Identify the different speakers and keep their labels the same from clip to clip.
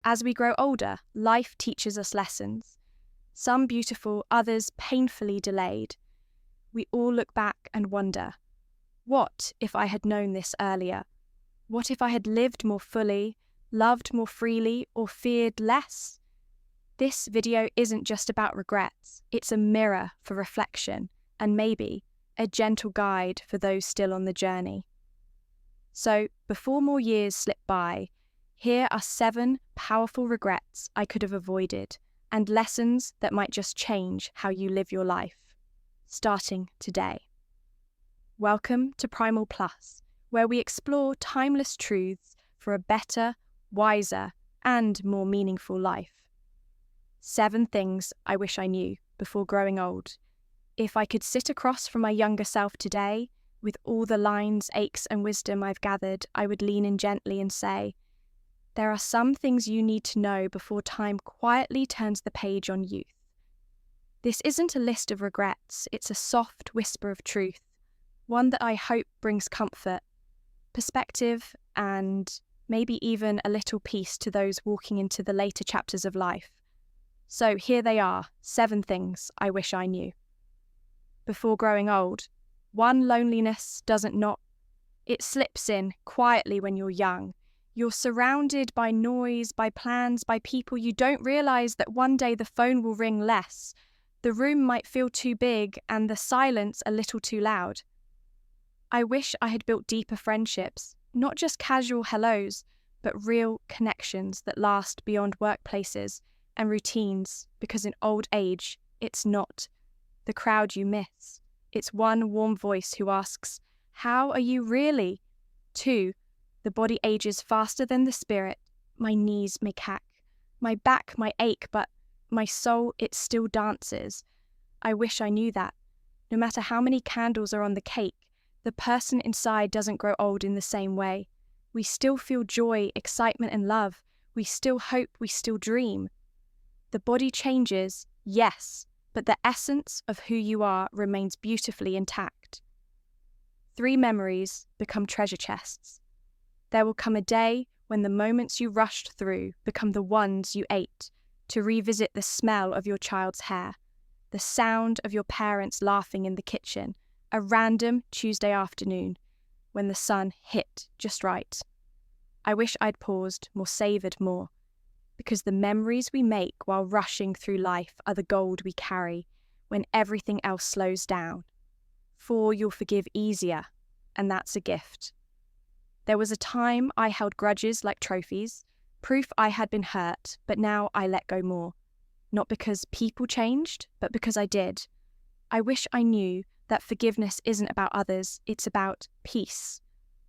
Speaker 1: As we grow older, life teaches us lessons. Some beautiful, others painfully delayed. We all look back and wonder, what if I had known this earlier? What if I had lived more fully, loved more freely, or feared less? This video isn't just about regrets, it's a mirror for reflection, and maybe a gentle guide for those still on the journey. So, before more years slip by, here are 7 powerful regrets I could have avoided, and lessons that might just change how you live your life, starting today. Welcome to Primal Plus, where we explore timeless truths for a better, wiser, and more meaningful life. 7 things I wish I knew before growing old. If I could sit across from my younger self today, with all the lines, aches, and wisdom I've gathered, I would lean in gently and say, there are some things you need to know before time quietly turns the page on youth. This isn't a list of regrets, it's a soft whisper of truth, one that I hope brings comfort, perspective, and maybe even a little peace to those walking into the later chapters of life. So here they are, 7 things I wish I knew. Before growing old, 1, loneliness doesn't knock. It slips in quietly when you're young. You're surrounded by noise, by plans, by people. You don't realise that one day the phone will ring less. The room might feel too big and the silence a little too loud. I wish I had built deeper friendships, not just casual hellos, but real connections that last beyond workplaces and routines, because in old age, it's not the crowd you miss. It's one warm voice who asks, how are you really? 2, the body ages faster than the spirit. My knees may crack, my back might ache, but my soul, it still dances. I wish I knew that. No matter how many candles are on the cake, the person inside doesn't grow old in the same way. We still feel joy, excitement, and love. We still hope, we still dream. The body changes, yes, but the essence of who you are remains beautifully intact. 3 memories become treasure chests. There will come a day when the moments you rushed through become the ones you ate, to revisit the smell of your child's hair, the sound of your parents laughing in the kitchen, a random Tuesday afternoon when the sun hit just right. I wish I'd paused, more savoured more, because the memories we make while rushing through life are the gold we carry when everything else slows down. 4, you'll forgive easier, and that's a gift. There was a time I held grudges like trophies, proof I had been hurt, but now I let go more. Not because people changed, but because I did. I wish I knew that forgiveness isn't about others, it's about peace.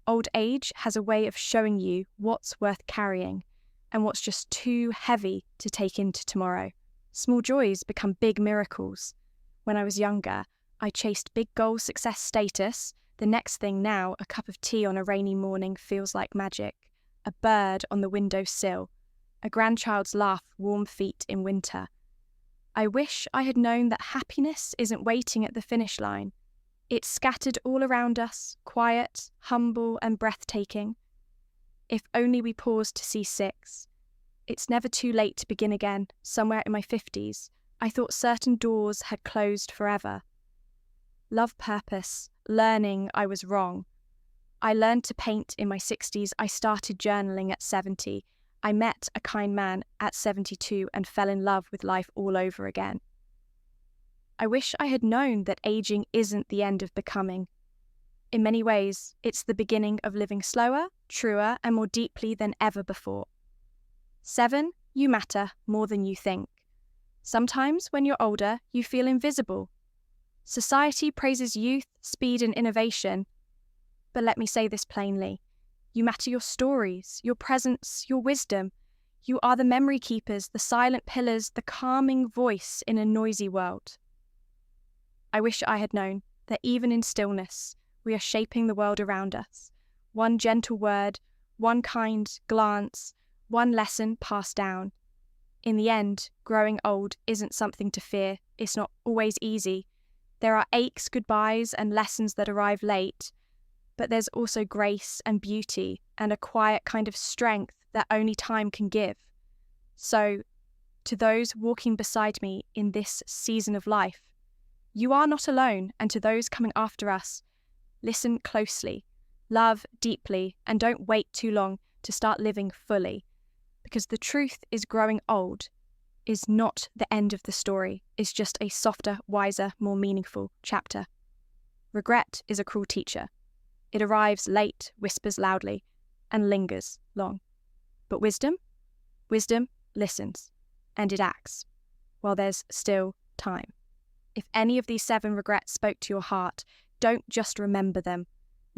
Speaker 1: Old age has a way of showing you what's worth carrying and what's just too heavy to take into tomorrow. Small joys become big miracles. When I was younger, I chased big goal success status. The next thing now, a cup of tea on a rainy morning feels like magic. A bird on the windowsill. A grandchild's laugh, warm feet in winter. I wish I had known that happiness isn't waiting at the finish line. It's scattered all around us, quiet, humble, and breathtaking. If only we paused to see 6. It's never too late to begin again. Somewhere in my 50s, I thought certain doors had closed forever. Love, purpose, learning I was wrong. I learned to paint in my 60s. I started journaling at 70. I met a kind man at 72 and fell in love with life all over again. I wish I had known that aging isn't the end of becoming. In many ways, it's the beginning of living slower, truer, and more deeply than ever before. 7, you matter more than you think. Sometimes when you're older, you feel invisible. Society praises youth, speed, and innovation. But let me say this plainly. You matter your stories, your presence, your wisdom. You are the memory keepers, the silent pillars, the calming voice in a noisy world. I wish I had known that even in stillness, we are shaping the world around us. One gentle word, one kind glance, one lesson passed down. In the end, growing old isn't something to fear. It's not always easy. There are aches, goodbyes, and lessons that arrive late. But there's also grace and beauty and a quiet kind of strength that only time can give. So, to those walking beside me in this season of life, you are not alone, and to those coming after us, listen closely, love deeply, and don't wait too long to start living fully, because the truth is growing old is not the end of the story, is just a softer, wiser, more meaningful chapter. Regret is a cruel teacher. It arrives late, whispers loudly, and lingers long. But wisdom listens, and it acts, while there's still time. If any of these 7 regrets spoke to your heart, don't just remember them,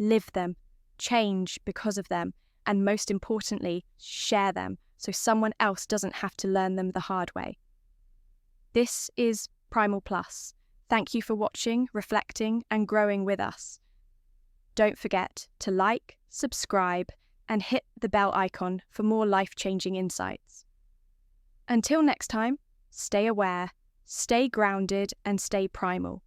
Speaker 1: live them, change because of them, and most importantly, share them so someone else doesn't have to learn them the hard way. This is Primal Plus. Thank you for watching, reflecting, and growing with us. Don't forget to like, subscribe, and hit the bell icon for more life-changing insights. Until next time, stay aware, stay grounded, and stay primal.